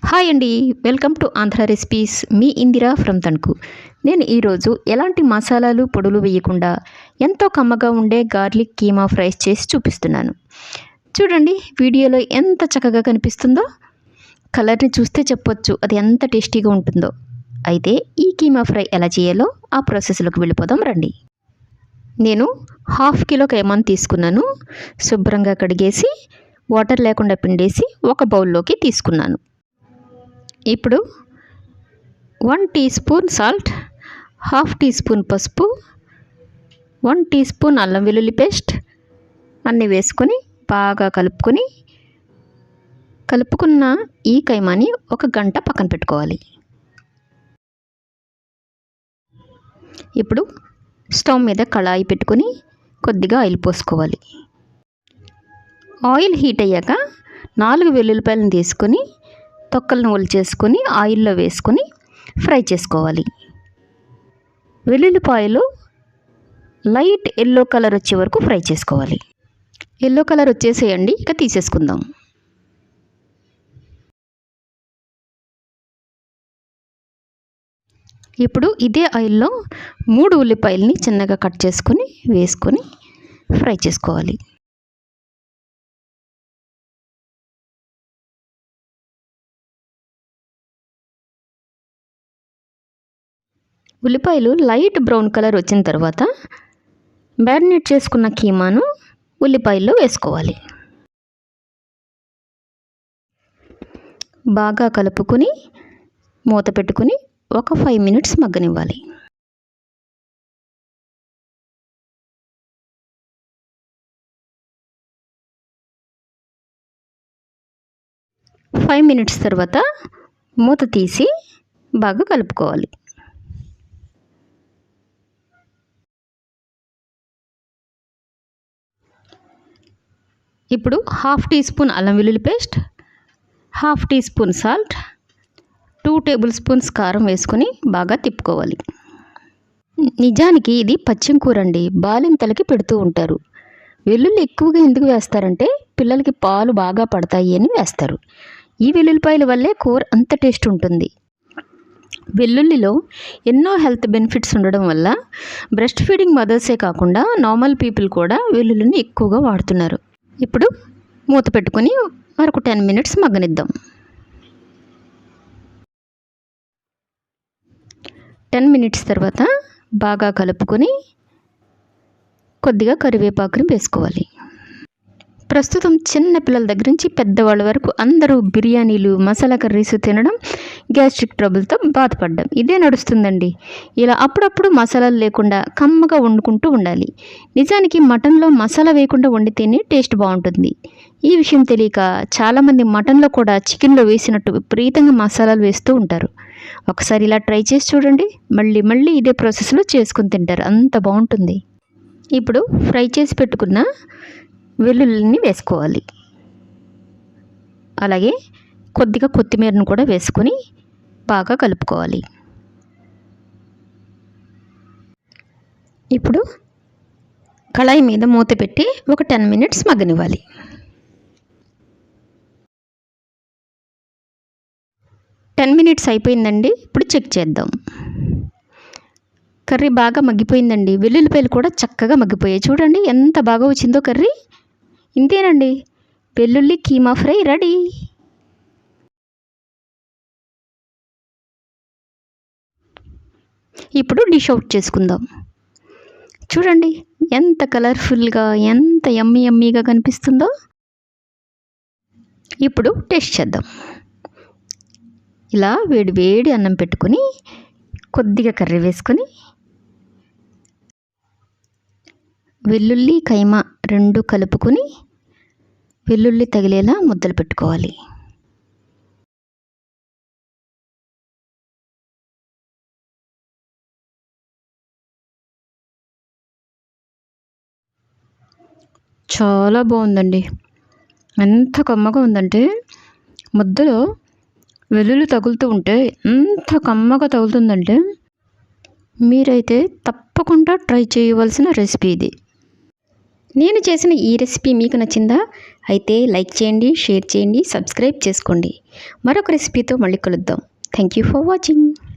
Hi అండి, welcome to Andhra recipes. Me Indira from Tanuku. నేను ఈరోజు ఎలాంటి మసాలాలు పొడులు వేయకుండా ఎంతో కమ్మగా ఉండే గార్లిక్ కీమా ఫ్రైస్ చేసి చూపిస్తున్నాను. చూడండి, వీడియోలో ఎంత చక్కగా కనిపిస్తుందో. కలర్ని చూస్తే చెప్పొచ్చు అది ఎంత టేస్టీగా ఉంటుందో. అయితే ఈ కీమా ఫ్రై ఎలా చేయాలో ఆ ప్రాసెస్లోకి వెళ్ళిపోదాం రండి. నేను 1/2 కిలో కీమాను తీసుకున్నాను. శుభ్రంగా కడిగేసి వాటర్ లేకుండా పిండేసి ఒక బౌల్లోకి తీసుకున్నాను. ఇప్పుడు 1 teaspoon salt, 1/2 teaspoon పసుపు, 1 టీ స్పూన్ అల్లం వెల్లుల్లి పేస్ట్ అన్నీ వేసుకొని బాగా కలుపుకున్న ఈ కైమాని 1 గంట పక్కన పెట్టుకోవాలి. ఇప్పుడు స్టవ్ మీద కళాయి పెట్టుకొని కొద్దిగా ఆయిల్ పోసుకోవాలి. ఆయిల్ హీట్ అయ్యాక 4 వెల్లుల్లిపాయలను తీసుకొని తొక్కలను ఒలిచేసుకొని ఆయిల్లో వేసుకొని ఫ్రై చేసుకోవాలి. వెల్లుల్లిపాయలు లైట్ ఎల్లో కలర్ వచ్చే వరకు ఫ్రై చేసుకోవాలి. ఎల్లో కలర్ వచ్చేసేయండి, ఇక తీసేసుకుందాం. ఇప్పుడు ఇదే ఆయిల్లో 3 ఉల్లిపాయలని చిన్నగా కట్ చేసుకొని వేసుకొని ఫ్రై చేసుకోవాలి. ఉల్లిపాయలు లైట్ బ్రౌన్ కలర్ వచ్చిన తర్వాత మ్యారినేట్ చేసుకున్న కీమాను ఉల్లిపాయల్లో వేసుకోవాలి. బాగా కలుపుకొని మూత పెట్టుకుని ఒక 5 మినిట్స్ మగ్గనివ్వాలి. ఫైవ్ మినిట్స్ తర్వాత మూత తీసి బాగా కలుపుకోవాలి. ఇప్పుడు 1/2 టీ స్పూన్ అల్లం వెల్లుల్లి paste, 1/2 teaspoon salt, 2 tablespoons కారం వేసుకొని బాగా తిప్పుకోవాలి. నిజానికి ఇది పచ్చిమ కూర అండి, బాలింతలకి పెడుతూ ఉంటారు. వెల్లుల్లి ఎక్కువగా ఎందుకు వేస్తారంటే పిల్లలకి పాలు బాగా పడతాయి అని వేస్తారు. ఈ వెల్లుల్లిపాయల వల్లే కూర అంత టేస్ట్ ఉంటుంది. వెల్లుల్లిలో ఎన్నో హెల్త్ బెనిఫిట్స్ ఉండడం వల్ల బ్రెస్ట్ ఫీడింగ్ మదర్సే కాకుండా నార్మల్ పీపుల్ కూడా వెల్లుల్లిని ఎక్కువగా వాడుతున్నారు. ఇప్పుడు మూత పెట్టుకొని మరొక 10 మినిట్స్ మగ్గనిద్దాం. 10 మినిట్స్ తర్వాత బాగా కలుపుకొని కొద్దిగా కరివేపాకుని వేసుకోవాలి. ప్రస్తుతం చిన్న పిల్లల దగ్గర నుంచి పెద్దవాళ్ళ వరకు అందరూ బిర్యానీలు, మసాలా కర్రీస్ తినడం, గ్యాస్ట్రిక్ ట్రబుల్తో బాధపడ్డం ఇదే నడుస్తుందండి. ఇలా అప్పుడప్పుడు మసాలాలు లేకుండా కమ్మగా వండుకుంటూ ఉండాలి. నిజానికి మటన్లో మసాలా వేయకుండా వండితేనే టేస్ట్ బాగుంటుంది. ఈ విషయం తెలియక చాలామంది మటన్లో కూడా చికెన్లో వేసినట్టు విపరీతంగా మసాలాలు వేస్తూ ఉంటారు. ఒకసారి ఇలా ట్రై చేసి చూడండి, మళ్ళీ మళ్ళీ ఇదే ప్రాసెస్లో చేసుకుని తింటారు, అంత బాగుంటుంది. ఇప్పుడు ఫ్రై చేసి పెట్టుకున్న వెల్లుల్లిని వేసుకోవాలి. అలాగే కొద్దిగా కొత్తిమీరను కూడా వేసుకొని బాగా కలుపుకోవాలి. ఇప్పుడు కళాయి మీద మూత పెట్టి ఒక 10 మినిట్స్ మగ్గనివ్వాలి. మినిట్స్ అయిపోయిందండి. ఇప్పుడు చెక్ చేద్దాం. కర్రీ బాగా మగ్గిపోయిందండి. వెల్లుల్లిపాయలు కూడా చక్కగా మగ్గిపోయాయి. చూడండి ఎంత బాగా వచ్చిందో కర్రీ. ఇంతేనండి, వెల్లుల్లి కీమా ఫ్రై రెడీ. ఇప్పుడు డిష్ అవుట్ చేసుకుందాం. చూడండి ఎంత కలర్ఫుల్గా, ఎంత యమ్మీగా కనిపిస్తుందో. ఇప్పుడు టేస్ట్ చేద్దాం. ఇలా వేడి వేడి అన్నం పెట్టుకొని కొద్దిగా కర్రీ వేసుకొని వెల్లుల్లి కైమా 2 కలుపుకొని వెల్లుల్లి తగిలేలా ముద్దలు పెట్టుకోవాలి. చాలా బాగుందండి. ఎంత కమ్మగా ఉందంటే ముద్దలో వెల్లుల్లి తగులుతూ ఉంటే ఎంత కమ్మగా తగులుతుందంటే మీరైతే తప్పకుండా ట్రై చేయవలసిన రెసిపీ ఇది. నేను చేసిన ఈ రెసిపీ మీకు నచ్చిందా? అయితే లైక్ చేయండి, షేర్ చేయండి, సబ్స్క్రైబ్ చేసుకోండి. మరొక రెసిపీతో మళ్ళీ కలుద్దాం. Thank you for watching.